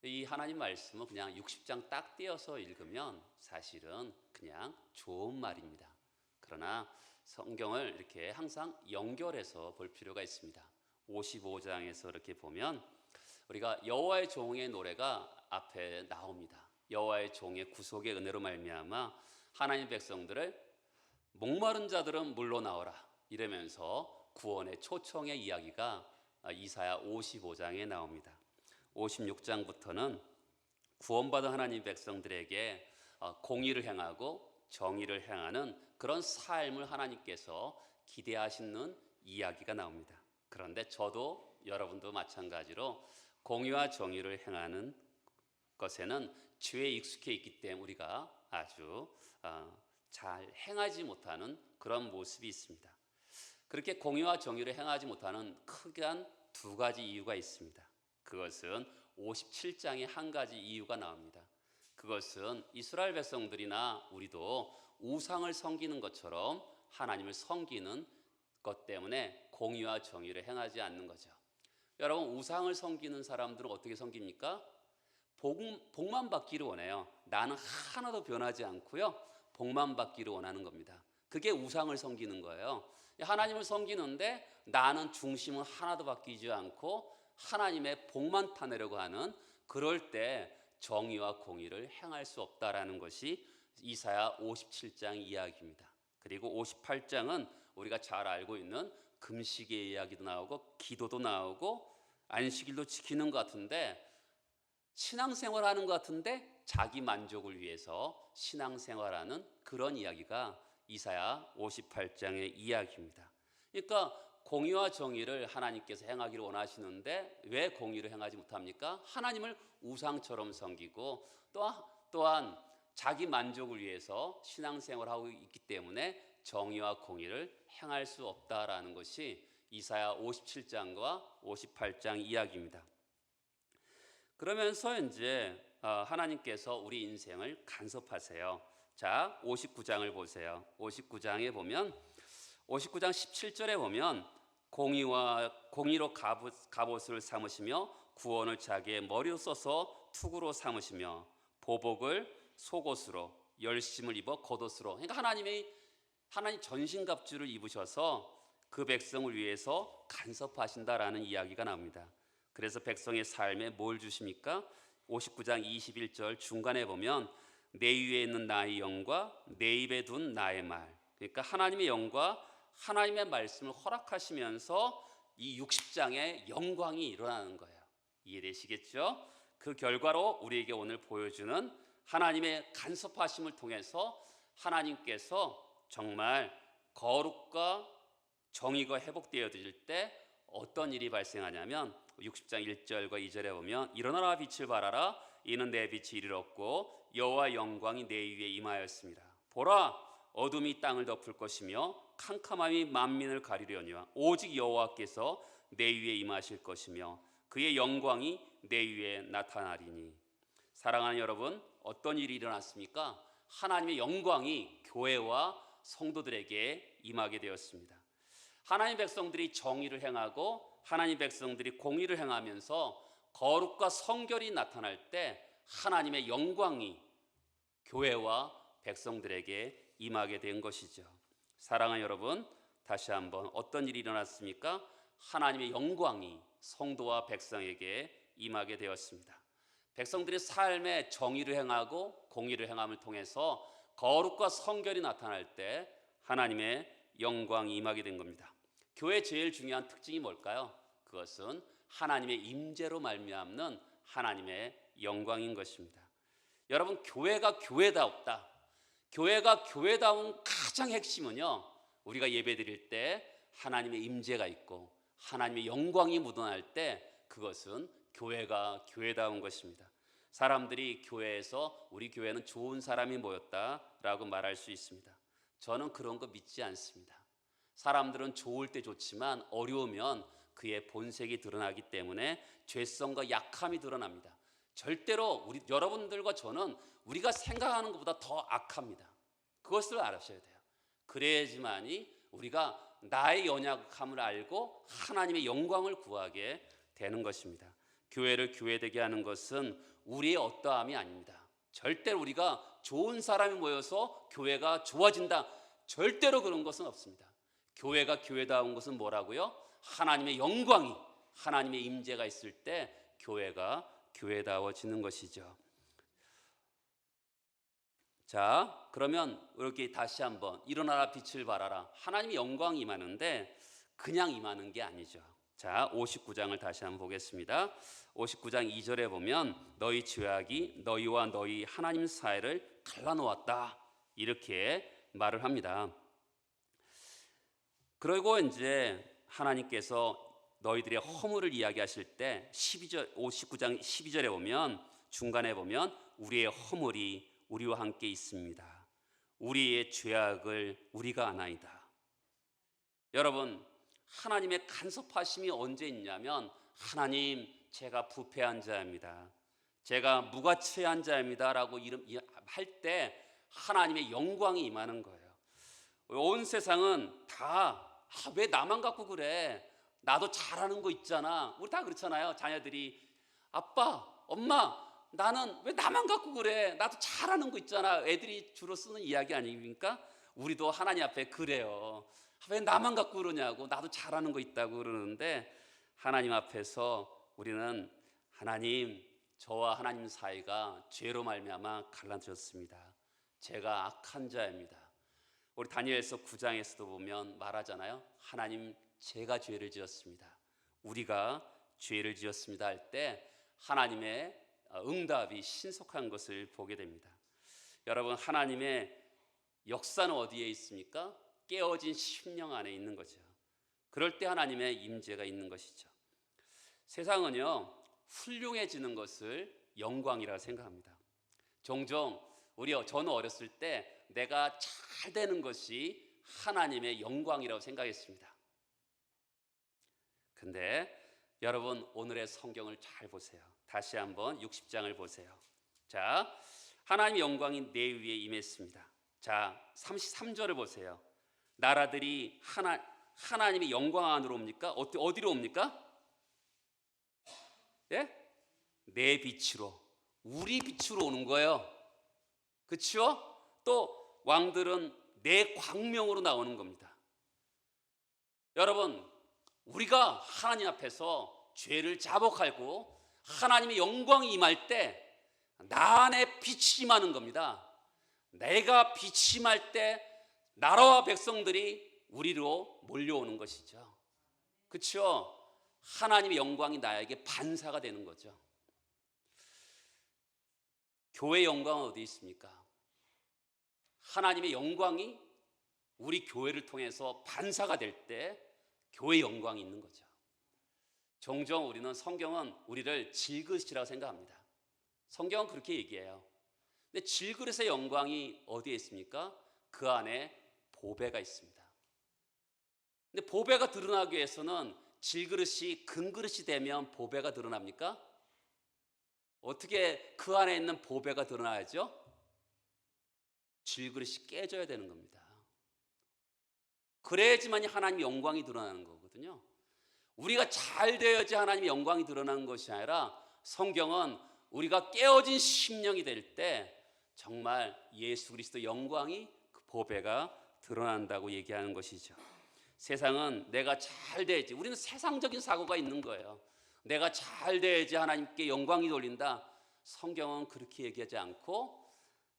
이 하나님 말씀은 그냥 60장 딱 떼어서 읽으면 사실은 그냥 좋은 말입니다. 그러나 성경을 이렇게 항상 연결해서 볼 필요가 있습니다. 55장에서 이렇게 보면 우리가 여호와의 종의 노래가 앞에 나옵니다. 여호와의 종의 구속의 은혜로 말미암아 하나님 백성들을 목마른 자들은 물로 나오라 이러면서 구원의 초청의 이야기가 이사야 55장에 나옵니다. 56장부터는 구원받은 하나님 백성들에게 공의를 행하고 정의를 행하는 그런 삶을 하나님께서 기대하시는 이야기가 나옵니다. 그런데 저도 여러분도 마찬가지로 공의와 정의를 행하는 것에는 죄에 익숙해 있기 때문에 우리가 아주 잘 행하지 못하는 그런 모습이 있습니다. 그렇게 공의와 정의를 행하지 못하는 크게 두 가지 이유가 있습니다. 그것은 57장에 한 가지 이유가 나옵니다. 그것은 이스라엘 백성들이나 우리도 우상을 섬기는 것처럼 하나님을 섬기는 것 때문에 공의와 정의를 행하지 않는 거죠. 여러분, 우상을 섬기는 사람들은 어떻게 섬깁니까? 복만 받기를 원해요. 나는 하나도 변하지 않고요, 복만 받기를 원하는 겁니다. 그게 우상을 섬기는 거예요. 하나님을 섬기는데 나는 중심은 하나도 바뀌지 않고 하나님의 복만 타내려고 하는, 그럴 때 정의와 공의를 행할 수 없다라는 것이 이사야 57장 이야기입니다. 그리고 58장은 우리가 잘 알고 있는 금식의 이야기도 나오고 기도도 나오고 안식일도 지키는 것 같은데, 신앙생활하는 것 같은데 자기 만족을 위해서 신앙생활하는 그런 이야기가 이사야 58장의 이야기입니다. 그러니까 공의와 정의를 하나님께서 행하기를 원하시는데 왜 공의를 행하지 못합니까? 하나님을 우상처럼 섬기고 또한 자기 만족을 위해서 신앙생활하고 있기 때문에 정의와 공의를 행할 수 없다라는 것이 이사야 57장과 58장 이야기입니다. 그러면서 이제 하나님께서 우리 인생을 간섭하세요. 자, 59장을 보세요. 59장에 보면 59장 17절에 보면 공의로 갑옷을 삼으시며 구원을 자기의 머리로 써서 투구로 삼으시며 보복을 속옷으로 열심을 입어 겉옷으로, 그러니까 하나님 전신갑주를 입으셔서 그 백성을 위해서 간섭하신다라는 이야기가 나옵니다. 그래서 백성의 삶에 뭘 주십니까? 59장 21절 중간에 보면 내 위에 있는 나의 영과 내 입에 둔 나의 말, 그러니까 하나님의 영과 하나님의 말씀을 허락하시면서 이 60장의 영광이 일어나는 거예요. 이해되시겠죠? 그 결과로 우리에게 오늘 보여주는 하나님의 간섭하심을 통해서 하나님께서 정말 거룩과 정의가 회복되어질 때 어떤 일이 발생하냐면 60장 1절과 2절에 보면 일어나라 빛을 발하라 이는 내 빛이 이르렀고 여호와 영광이 내 위에 임하였습니다. 보라 어둠이 땅을 덮을 것이며 캄캄함이 만민을 가리려니와 오직 여호와께서 내 위에 임하실 것이며 그의 영광이 내 위에 나타나리니. 사랑하는 여러분, 어떤 일이 일어났습니까? 하나님의 영광이 교회와 성도들에게 임하게 되었습니다. 하나님 백성들이 정의를 행하고 하나님 백성들이 공의를 행하면서 거룩과 성결이 나타날 때 하나님의 영광이 교회와 백성들에게 임하게 된 것이죠. 사랑하는 여러분, 다시 한번 어떤 일이 일어났습니까? 하나님의 영광이 성도와 백성에게 임하게 되었습니다. 백성들의 삶에 정의를 행하고 공의를 행함을 통해서 거룩과 성결이 나타날 때 하나님의 영광이 임하게 된 겁니다. 교회의 제일 중요한 특징이 뭘까요? 그것은 하나님의 임재로 말미암는 하나님의 영광인 것입니다. 여러분, 교회가 교회다웠다. 교회가 교회다운 가장 핵심은요, 우리가 예배드릴 때 하나님의 임재가 있고 하나님의 영광이 묻어날 때 그것은 교회가 교회다운 것입니다. 사람들이 교회에서 우리 교회는 좋은 사람이 모였다라고 말할 수 있습니다. 저는 그런 거 믿지 않습니다. 사람들은 좋을 때 좋지만 어려우면 그의 본색이 드러나기 때문에 죄성과 약함이 드러납니다. 절대로 여러분들과 저는 우리가 생각하는 것보다 더 악합니다. 그것을 알으셔야 돼요. 그래야지만이 우리가 나의 연약함을 알고 하나님의 영광을 구하게 되는 것입니다. 교회를 교회되게 하는 것은 우리의 어떠함이 아닙니다. 절대로 우리가 좋은 사람이 모여서 교회가 좋아진다, 절대로 그런 것은 없습니다. 교회가 교회다운 것은 뭐라고요? 하나님의 영광이, 하나님의 임재가 있을 때 교회가 교회다워지는 것이죠. 자, 그러면 이렇게 다시 한번 일어나라 빛을 발하라. 하나님의 영광이 임하는데 그냥 임하는 게 아니죠. 자, 59장을 다시 한번 보겠습니다. 59장 2절에 보면 너희 죄악이 너희와 너희 하나님 사이를 갈라놓았다, 이렇게 말을 합니다. 그리고 이제 하나님께서 너희들의 허물을 이야기하실 때 59장 12절에 보면 중간에 보면 우리의 허물이 우리와 함께 있습니다. 우리의 죄악을 우리가 아나이다. 여러분, 하나님의 간섭하심이 언제 있냐면 하나님, 제가 부패한 자입니다, 제가 무가치한 자입니다 라고 할 때 하나님의 영광이 임하는 거예요. 온 세상은 다 왜 나만 갖고 그래, 나도 잘하는 거 있잖아. 우리 다 그렇잖아요. 자녀들이 아빠, 엄마, 나는 왜 나만 갖고 그래, 나도 잘하는 거 있잖아. 애들이 주로 쓰는 이야기 아닙니까? 우리도 하나님 앞에 그래요. 왜 나만 갖고 그러냐고, 나도 잘하는 거 있다고 그러는데 하나님 앞에서 우리는 하나님, 저와 하나님 사이가 죄로 말미암아 갈라졌습니다. 제가 악한 자입니다. 우리 다니엘서 9장에서도 보면 말하잖아요. 하나님, 제가 죄를 지었습니다, 우리가 죄를 지었습니다 할 때 하나님의 응답이 신속한 것을 보게 됩니다. 여러분, 하나님의 역사는 어디에 있습니까? 깨어진 심령 안에 있는 거죠. 그럴 때 하나님의 임재가 있는 것이죠. 세상은요, 훌륭해지는 것을 영광이라 생각합니다. 종종 저는 어렸을 때 내가 잘 되는 것이 하나님의 영광이라고 생각했습니다. 근데 여러분, 오늘의 성경을 잘 보세요. 다시 한번 60장을 보세요. 자, 하나님의 영광이 내 위에 임했습니다. 자, 33절을 보세요. 나라들이 하나님의 영광 안으로 옵니까? 어디로 옵니까? 예? 내 빛으로, 우리 빛으로 오는 거예요. 그렇죠? 또 왕들은 내 광명으로 나오는 겁니다. 여러분, 우리가 하나님 앞에서 죄를 자복하고 하나님의 영광이 임할 때 나 안에 빛이 임하는 겁니다. 내가 빛이 임할 때 나라와 백성들이 우리로 몰려오는 것이죠. 그렇죠? 하나님의 영광이 나에게 반사가 되는 거죠. 교회의 영광은 어디 있습니까? 하나님의 영광이 우리 교회를 통해서 반사가 될 때 교회의 영광이 있는 거죠. 종종 우리는 성경은 우리를 질그릇이라고 생각합니다. 성경은 그렇게 얘기해요. 근데 질그릇의 영광이 어디에 있습니까? 그 안에 보배가 있습니다. 근데 보배가 드러나기 위해서는 질그릇이 금그릇이 되면 보배가 드러납니까? 어떻게 그 안에 있는 보배가 드러나야죠? 질그릇이 깨져야 되는 겁니다. 그래야지만 하나님의 영광이 드러나는 거거든요. 우리가 잘 되어야지 하나님의 영광이 드러나는 것이 아니라 성경은 우리가 깨어진 심령이 될 때 정말 예수 그리스도 영광이, 그 보배가 드러난다고 얘기하는 것이죠. 세상은 내가 잘 돼야지, 우리는 세상적인 사고가 있는 거예요. 내가 잘 돼야지 하나님께 영광이 돌린다. 성경은 그렇게 얘기하지 않고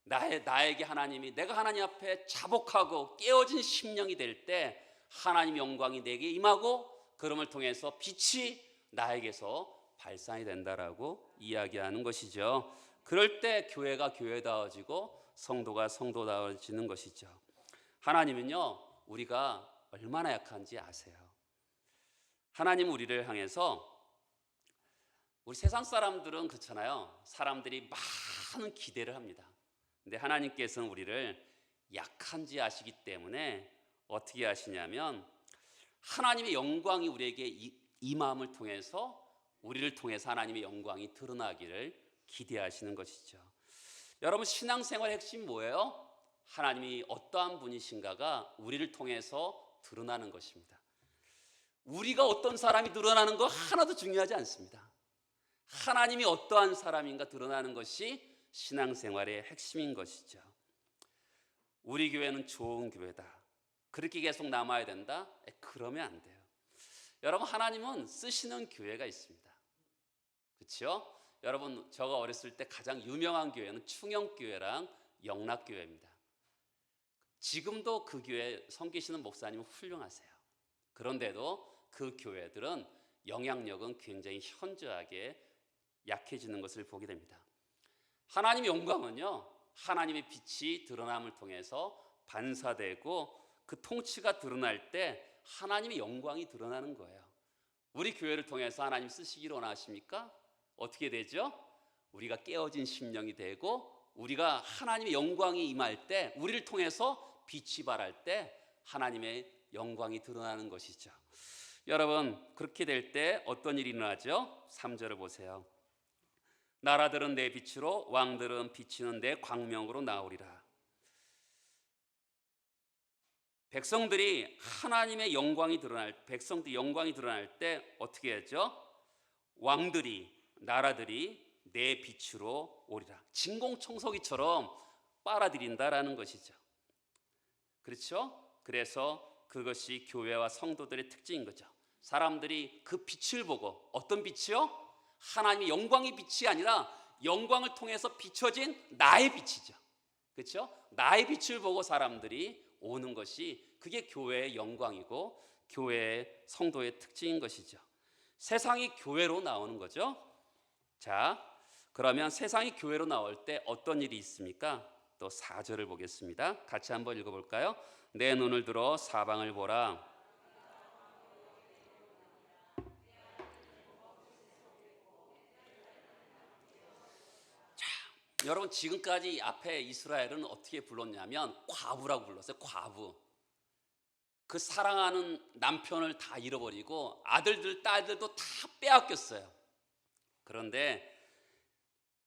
나에게 하나님이, 내가 하나님 앞에 자복하고 깨어진 심령이 될 때 하나님의 영광이 내게 임하고 그럼을 통해서 빛이 나에게서 발산이 된다라고 이야기하는 것이죠. 그럴 때 교회가 교회다워지고 성도가 성도다워지는 것이죠. 하나님은요, 우리가 얼마나 약한지 아세요. 하나님은 우리를 향해서, 우리 세상 사람들은 그렇잖아요. 사람들이 많은 기대를 합니다. 근데 하나님께서는 우리를 약한지 아시기 때문에 어떻게 하시냐면 하나님의 영광이 우리에게 임함을 통해서 우리를 통해서 하나님의 영광이 드러나기를 기대하시는 것이죠. 여러분, 신앙생활의 핵심 뭐예요? 하나님이 어떠한 분이신가가 우리를 통해서 드러나는 것입니다. 우리가 어떤 사람이 드러나는 거 하나도 중요하지 않습니다. 하나님이 어떠한 사람인가 드러나는 것이 신앙생활의 핵심인 것이죠. 우리 교회는 좋은 교회다, 그렇게 계속 남아야 된다? 그러면 안 돼요. 여러분, 하나님은 쓰시는 교회가 있습니다. 그렇죠? 여러분, 제가 어렸을 때 가장 유명한 교회는 충영교회랑 영락교회입니다. 지금도 그 교회 섬기시는 목사님은 훌륭하세요. 그런데도 그 교회들은 영향력은 굉장히 현저하게 약해지는 것을 보게 됩니다. 하나님의 영광은요, 하나님의 빛이 드러남을 통해서 반사되고 그 통치가 드러날 때 하나님의 영광이 드러나는 거예요. 우리 교회를 통해서 하나님 쓰시기를 원하십니까? 어떻게 되죠? 우리가 깨어진 심령이 되고 우리가 하나님의 영광이 임할 때, 우리를 통해서 빛이 발할 때 하나님의 영광이 드러나는 것이죠. 여러분, 그렇게 될 때 어떤 일이 일어나죠? 3절을 보세요. 나라들은 내 빛으로, 왕들은 비치는 내 광명으로 나오리라. 백성들이 하나님의 영광이 드러날, 백성들이 영광이 드러날 때 어떻게 하죠? 왕들이, 나라들이 내 빛으로 오리라. 진공청소기처럼 빨아들인다라는 것이죠. 그렇죠? 그래서 그것이 교회와 성도들의 특징인 거죠. 사람들이 그 빛을 보고, 어떤 빛이요? 하나님의 영광의 빛이 아니라 영광을 통해서 비춰진 나의 빛이죠. 그렇죠? 나의 빛을 보고 사람들이 오는 것이, 그게 교회의 영광이고 교회의 성도의 특징인 것이죠. 세상이 교회로 나오는 거죠. 자, 그러면 세상이 교회로 나올 때 어떤 일이 있습니까? 또 4절을 보겠습니다. 같이 한번 읽어볼까요? 내 눈을 들어 사방을 보라. 여러분, 지금까지 앞에 이스라엘은 어떻게 불렀냐면 과부라고 불렀어요. 과부. 그 사랑하는 남편을 다 잃어버리고 아들들, 딸들도 다 빼앗겼어요. 그런데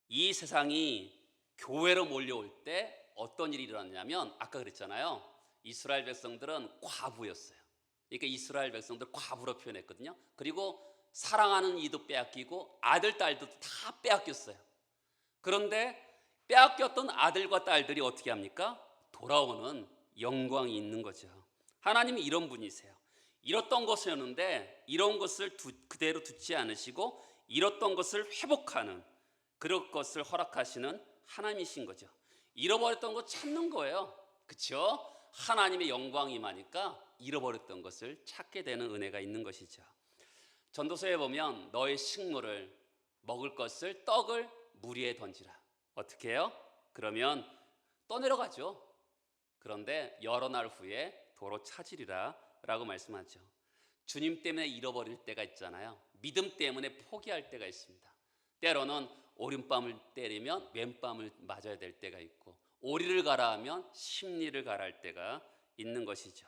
이 세상이 교회로 몰려올 때 어떤 일이 일어났냐면, 아까 그랬잖아요. 이스라엘 백성들은 과부였어요. 그러니까 이스라엘 백성들 과부로 표현했거든요. 그리고 사랑하는 이도 빼앗기고 아들, 딸도 다 빼앗겼어요. 그런데 빼앗겼던 아들과 딸들이 어떻게 합니까? 돌아오는 영광이 있는 거죠. 하나님이 이런 분이세요. 잃었던 것이었는데 이런 것을 그대로 두지 않으시고 잃었던 것을 회복하는, 그런 것을 허락하시는 하나님이신 거죠. 잃어버렸던 것 찾는 거예요. 그렇죠? 하나님의 영광이 임하니까 잃어버렸던 것을 찾게 되는 은혜가 있는 것이죠. 전도서에 보면 너의 식물을, 먹을 것을, 떡을 물 위에 던지라. 어떻게 해요? 그러면 떠내려가죠. 그런데 여러 날 후에 도로 찾으리라 라고 말씀하죠. 주님 때문에 잃어버릴 때가 있잖아요. 믿음 때문에 포기할 때가 있습니다. 때로는 오른밤을 때리면 왼밤을 맞아야 될 때가 있고, 오리를 가라 하면 십리를 가라 할 때가 있는 것이죠.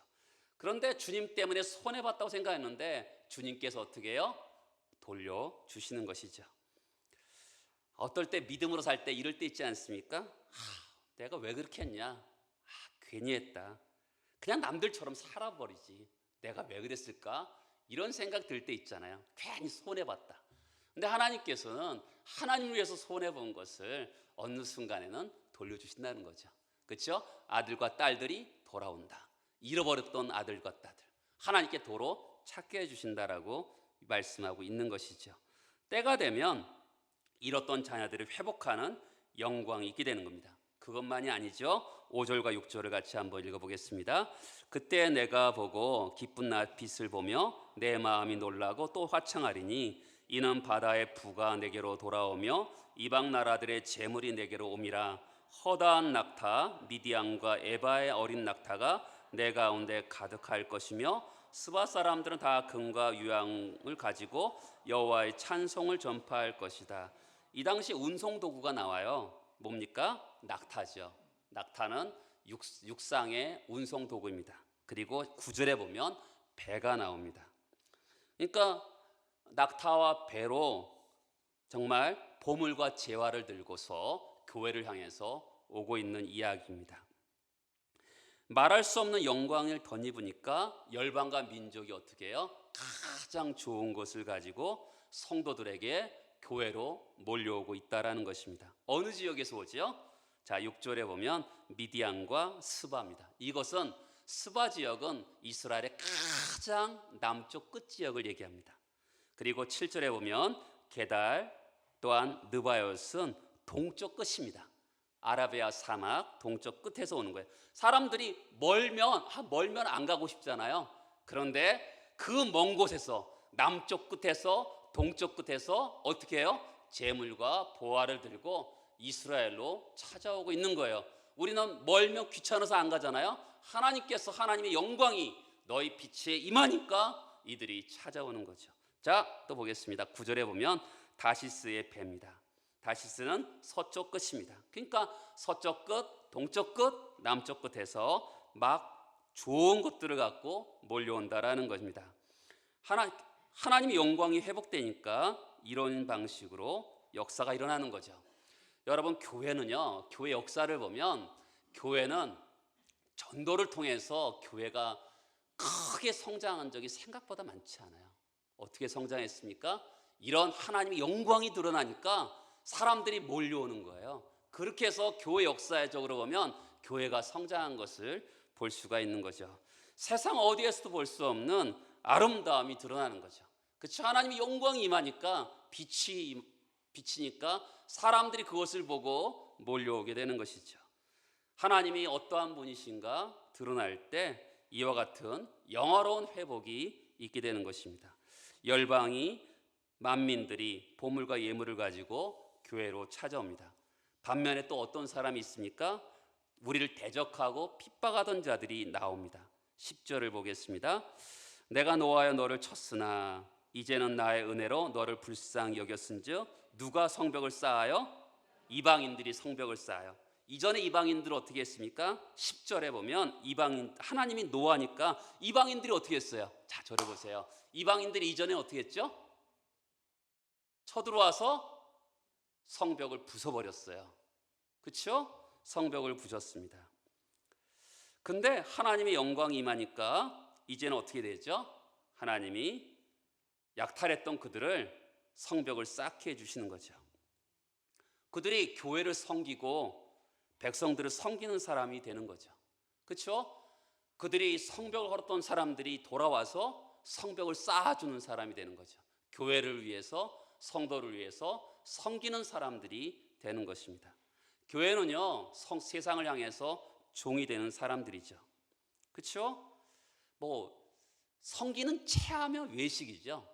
그런데 주님 때문에 손해봤다고 생각했는데 주님께서 어떻게 해요? 돌려주시는 것이죠. 어떨 때 믿음으로 살 때 이럴 때 있지 않습니까? 내가 왜 그렇게 했냐? 괜히 했다. 그냥 남들처럼 살아버리지. 내가 왜 그랬을까? 이런 생각 들 때 있잖아요. 괜히 손해봤다. 근데 하나님께서는 하나님을 위해서 손해본 것을 어느 순간에는 돌려주신다는 거죠. 그렇죠? 아들과 딸들이 돌아온다. 잃어버렸던 아들과 딸들, 하나님께 도로 찾게 해주신다라고 말씀하고 있는 것이죠. 때가 되면 잃었던 자녀들을 회복하는 영광이 있게 되는 겁니다. 그것만이 아니죠. 5절과 6절을 같이 한번 읽어보겠습니다. 그때 내가 보고 기쁜 빛을 보며 내 마음이 놀라고 또 화창하리니 이는 바다의 부가 내게로 돌아오며 이방 나라들의 재물이 내게로 옴이라. 허다한 낙타 미디안과 에바의 어린 낙타가 내 가운데 가득할 것이며 스바 사람들은 다 금과 유황을 가지고 여호와의 찬송을 전파할 것이다. 이 당시 운송 도구가 나와요. 뭡니까? 낙타죠. 낙타는 육상의 운송 도구입니다. 그리고 9절에 보면 배가 나옵니다. 그러니까 낙타와 배로 정말 보물과 재화를 들고서 교회를 향해서 오고 있는 이야기입니다. 말할 수 없는 영광을 덧입으니까 열방과 민족이 어떻게 해요? 가장 좋은 것을 가지고 성도들에게 교회로 몰려오고 있다라는 것입니다. 어느 지역에서 오지요? 자, 6절에 보면 미디안과 스바입니다. 이것은 스바 지역은 이스라엘의 가장 남쪽 끝 지역을 얘기합니다. 그리고 7절에 보면 게달 또한 느바요스는 동쪽 끝입니다. 아라비아 사막 동쪽 끝에서 오는 거예요. 사람들이 멀면 안 가고 싶잖아요. 그런데 그 먼 곳에서 남쪽 끝에서 동쪽 끝에서 어떻게 해요? 재물과 보화를 들고 이스라엘로 찾아오고 있는 거예요. 우리는 멀면 귀찮아서 안 가잖아요. 하나님의 영광이 너희 빛에 임하니까 이들이 찾아오는 거죠. 자, 또 보겠습니다. 9절에 보면 다시스의 배입니다. 다시스는 서쪽 끝입니다. 그러니까 서쪽 끝, 동쪽 끝, 남쪽 끝에서 막 좋은 것들을 갖고 몰려온다라는 것입니다. 하나님의 영광이 회복되니까 이런 방식으로 역사가 일어나는 거죠. 여러분, 교회는요, 교회 역사를 보면 교회는 전도를 통해서 교회가 크게 성장한 적이 생각보다 많지 않아요. 어떻게 성장했습니까? 이런 하나님의 영광이 드러나니까 사람들이 몰려오는 거예요. 그렇게 해서 교회 역사적으로 보면 교회가 성장한 것을 볼 수가 있는 거죠. 세상 어디에서도 볼 수 없는 아름다움이 드러나는 거죠. 그렇죠? 하나님의 영광이 임하니까 비치니까 사람들이 그것을 보고 몰려오게 되는 것이죠. 하나님이 어떠한 분이신가 드러날 때 이와 같은 영화로운 회복이 있게 되는 것입니다. 열방이 만민들이 보물과 예물을 가지고 교회로 찾아옵니다. 반면에 또 어떤 사람이 있습니까? 우리를 대적하고 핍박하던 자들이 나옵니다. 10절을 보겠습니다. 내가 노하여 너를 쳤으나 이제는 나의 은혜로 너를 불쌍히 여겼은즉 누가 성벽을 쌓아요? 이방인들이 성벽을 쌓아요. 이전에 이방인들은 어떻게 했습니까? 10절에 보면 하나님이 노하니까 이방인들이 어떻게 했어요? 자, 저를 보세요. 이방인들이 이전에 어떻게 했죠? 쳐들어와서 성벽을 부숴버렸어요. 그렇죠? 성벽을 부쉈습니다. 근데 하나님의 영광이 임하니까 이제는 어떻게 되죠? 하나님이 약탈했던 그들을 성벽을 쌓게 해주시는 거죠. 그들이 교회를 섬기고 백성들을 섬기는 사람이 되는 거죠. 그렇죠? 그들이 성벽을 걸었던 사람들이 돌아와서 성벽을 쌓아주는 사람이 되는 거죠. 교회를 위해서, 성도를 위해서 섬기는 사람들이 되는 것입니다. 교회는요, 세상을 향해서 종이 되는 사람들이죠. 그렇죠? 섬기는 체하며 외식이죠.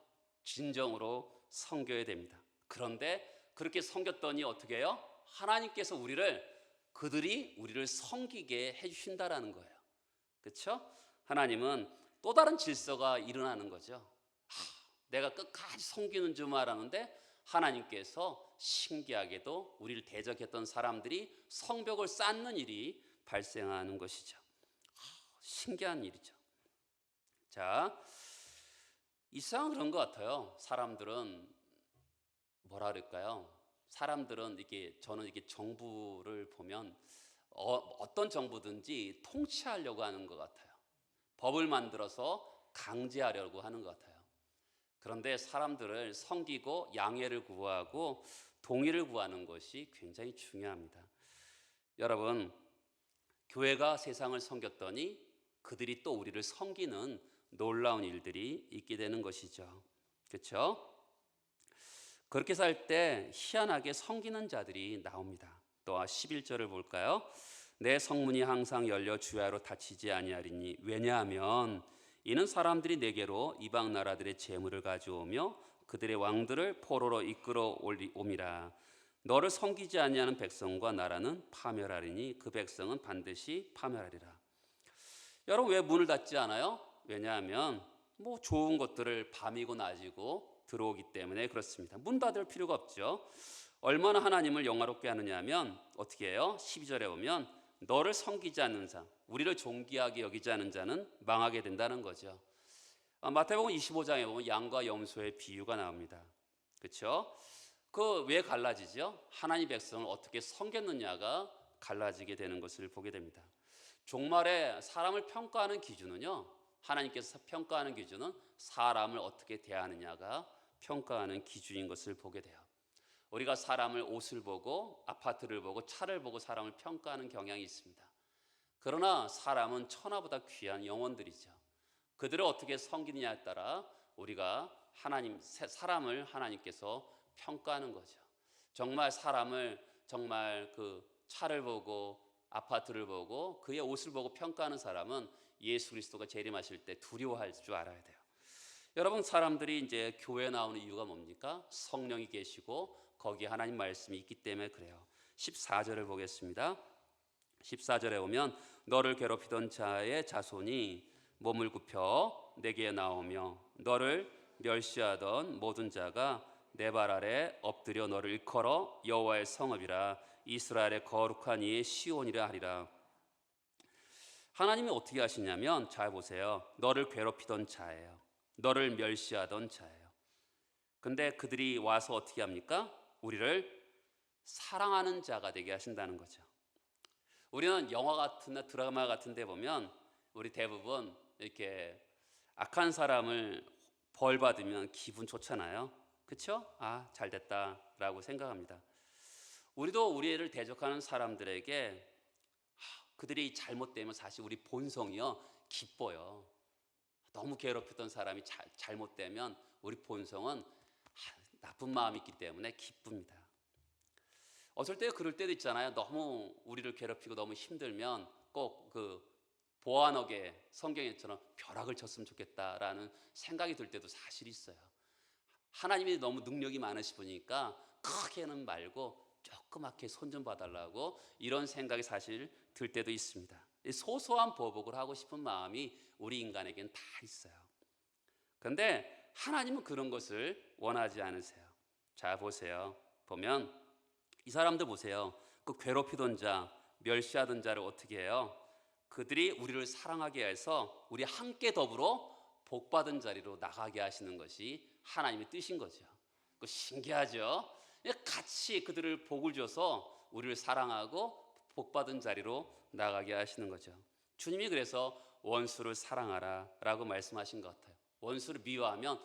진정으로 섬겨야 됩니다. 그런데 그렇게 섬겼더니 어떻게 해요? 하나님께서 그들이 우리를 섬기게 해주신다라는 거예요. 그렇죠? 하나님은 또 다른 질서가 일어나는 거죠. 내가 끝까지 섬기는 줄 알았는데 하나님께서 신기하게도 우리를 대적했던 사람들이 성벽을 쌓는 일이 발생하는 것이죠. 신기한 일이죠. 자, 이상은 그런 것 같아요. 사람들은 뭐라 그럴까요? 저는 이게 정부를 보면 어떤 정부든지 통치하려고 하는 것 같아요. 법을 만들어서 강제하려고 하는 것 같아요. 그런데 사람들을 섬기고 양해를 구하고 동의를 구하는 것이 굉장히 중요합니다. 여러분, 교회가 세상을 섬겼더니 그들이 또 우리를 섬기는 놀라운 일들이 있게 되는 것이죠. 그렇죠? 그렇게 살 때 희한하게 섬기는 자들이 나옵니다. 또 11절을 볼까요? 내 성문이 항상 열려 주야로 닫히지 아니하리니 왜냐하면 이는 사람들이 내게로 이방 나라들의 재물을 가져오며 그들의 왕들을 포로로 이끌어 옴이라. 너를 섬기지 아니하는 백성과 나라는 파멸하리니 그 백성은 반드시 파멸하리라. 여러분, 왜 문을 닫지 않아요? 왜냐하면 좋은 것들을 밤이고 낮이고 들어오기 때문에 그렇습니다. 문 닫을 필요가 없죠. 얼마나 하나님을 영화롭게 하느냐 하면 어떻게 해요? 12절에 보면 너를 섬기지 않는 자, 우리를 존귀하게 여기지 않는 자는 망하게 된다는 거죠. 마태복음 25장에 보면 양과 염소의 비유가 나옵니다. 그렇죠? 왜 갈라지죠? 하나님 백성을 어떻게 섬겼느냐가 갈라지게 되는 것을 보게 됩니다. 종말에 사람을 평가하는 기준은요, 하나님께서 평가하는 기준은 사람을 어떻게 대하느냐가 평가하는 기준인 것을 보게 돼요. 우리가 사람을 옷을 보고 아파트를 보고 차를 보고 사람을 평가하는 경향이 있습니다. 그러나 사람은 천하보다 귀한 영혼들이죠. 그들을 어떻게 섬기느냐에 따라 우리가 사람을 하나님께서 평가하는 거죠. 정말 사람을 정말 그 차를 보고 아파트를 보고 그의 옷을 보고 평가하는 사람은 예수 그리스도가 재림하실 때 두려워할 줄 알아야 돼요. 여러분, 사람들이 이제 교회에 나오는 이유가 뭡니까? 성령이 계시고 거기에 하나님 말씀이 있기 때문에 그래요. 14절을 보겠습니다. 14절에 오면 너를 괴롭히던 자의 자손이 몸을 굽혀 내게 나오며 너를 멸시하던 모든 자가 내 발 아래 엎드려 너를 일컬어 여호와의 성읍이라 이스라엘의 거룩한 이의 시온이라 하리라. 하나님이 어떻게 하시냐면 잘 보세요. 너를 괴롭히던 자예요. 너를 멸시하던 자예요. 근데 그들이 와서 어떻게 합니까? 우리를 사랑하는 자가 되게 하신다는 거죠. 우리는 영화 같은 드라마 같은 데 보면 우리 대부분 이렇게 악한 사람을 벌 받으면 기분 좋잖아요. 그렇죠? 아, 잘 됐다라고 생각합니다. 우리도 우리를 대적하는 사람들에게 그들이 잘못되면 사실 우리 본성이요 기뻐요. 너무 괴롭혔던 사람이 잘못되면 우리 본성은 나쁜 마음이 있기 때문에 기쁩니다. 어쩔 때 그럴 때도 있잖아요. 너무 우리를 괴롭히고 너무 힘들면 꼭 그 보아너게 성경에처럼 벼락을 쳤으면 좋겠다라는 생각이 들 때도 사실 있어요. 하나님이 너무 능력이 많으시니까 크게는 말고 조그맣게 손 좀 봐달라고 이런 생각이 사실 들 때도 있습니다. 소소한 보복을 하고 싶은 마음이 우리 인간에게는 다 있어요. 그런데 하나님은 그런 것을 원하지 않으세요. 자, 보세요. 보면 이 사람들 보세요. 그 괴롭히던 자, 멸시하던 자를 어떻게 해요? 그들이 우리를 사랑하게 해서 우리 함께 더불어 복받은 자리로 나가게 하시는 것이 하나님의 뜻인 거죠. 그 신기하죠? 같이 그들을 복을 줘서 우리를 사랑하고 복받은 자리로 나가게 하시는 거죠. 주님이 그래서 원수를 사랑하라 라고 말씀하신 것 같아요. 원수를 미워하면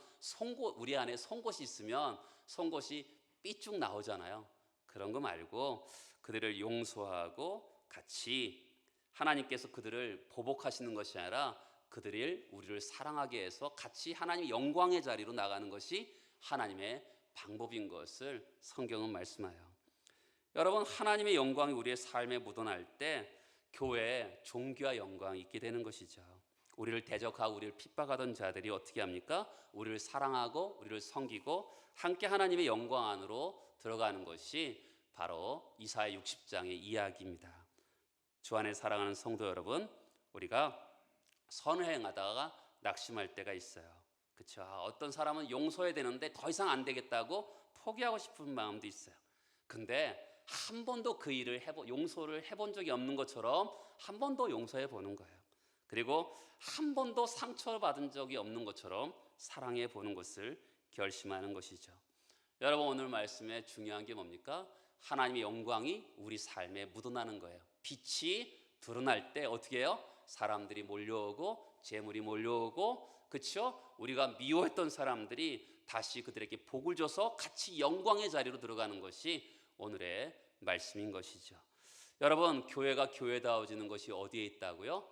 우리 안에 송곳이 있으면 송곳이 삐쭉 나오잖아요. 그런 거 말고 그들을 용서하고 같이 하나님께서 그들을 보복하시는 것이 아니라 우리를 사랑하게 해서 같이 하나님의 영광의 자리로 나가는 것이 하나님의 방법인 것을 성경은 말씀해요. 여러분, 하나님의 영광이 우리의 삶에 묻어날 때 교회에 종교와 영광이 있게 되는 것이죠. 우리를 대적하고 우리를 핍박하던 자들이 어떻게 합니까? 우리를 사랑하고 우리를 섬기고 함께 하나님의 영광 안으로 들어가는 것이 바로 이사야 60장의 이야기입니다. 주 안에 사랑하는 성도 여러분, 우리가 선을 행하다가 낙심할 때가 있어요. 그렇죠? 어떤 사람은 용서해야 되는데 더 이상 안 되겠다고 포기하고 싶은 마음도 있어요. 근데 한 번도 그 일을 용서를 해본 적이 없는 것처럼 한 번도 용서해 보는 거예요. 그리고 한 번도 상처받은 적이 없는 것처럼 사랑해 보는 것을 결심하는 것이죠. 여러분, 오늘 말씀에 중요한 게 뭡니까? 하나님의 영광이 우리 삶에 묻어나는 거예요. 빛이 드러날 때 어떻게 해요? 사람들이 몰려오고 재물이 몰려오고, 그렇죠? 우리가 미워했던 사람들이 다시 그들에게 복을 줘서 같이 영광의 자리로 들어가는 것이 오늘의 말씀인 것이죠. 여러분, 교회가 교회다워지는 것이 어디에 있다고요?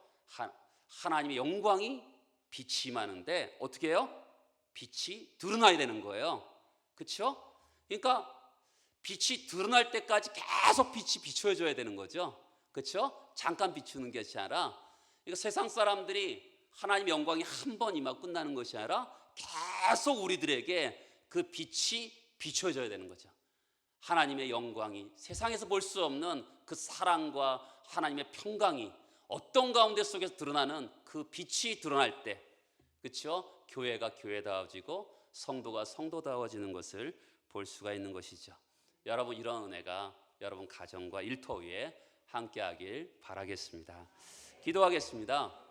하나님의 영광이 빛이 임하는데 어떻게 해요? 빛이 드러나야 되는 거예요. 그렇죠? 그러니까 빛이 드러날 때까지 계속 빛이 비춰줘야 되는 거죠. 그렇죠? 잠깐 비추는 것이 아니라, 그러니까 세상 사람들이 하나님의 영광이 한 번 임하고 끝나는 것이 아니라 계속 우리들에게 그 빛이 비춰져야 되는 거죠. 하나님의 영광이 세상에서 볼 수 없는 그 사랑과 하나님의 평강이 어떤 가운데 속에서 드러나는 그 빛이 드러날 때, 그렇죠? 교회가 교회다워지고 성도가 성도다워지는 것을 볼 수가 있는 것이죠. 여러분, 이런 은혜가 여러분 가정과 일터 위에 함께하길 바라겠습니다. 기도하겠습니다.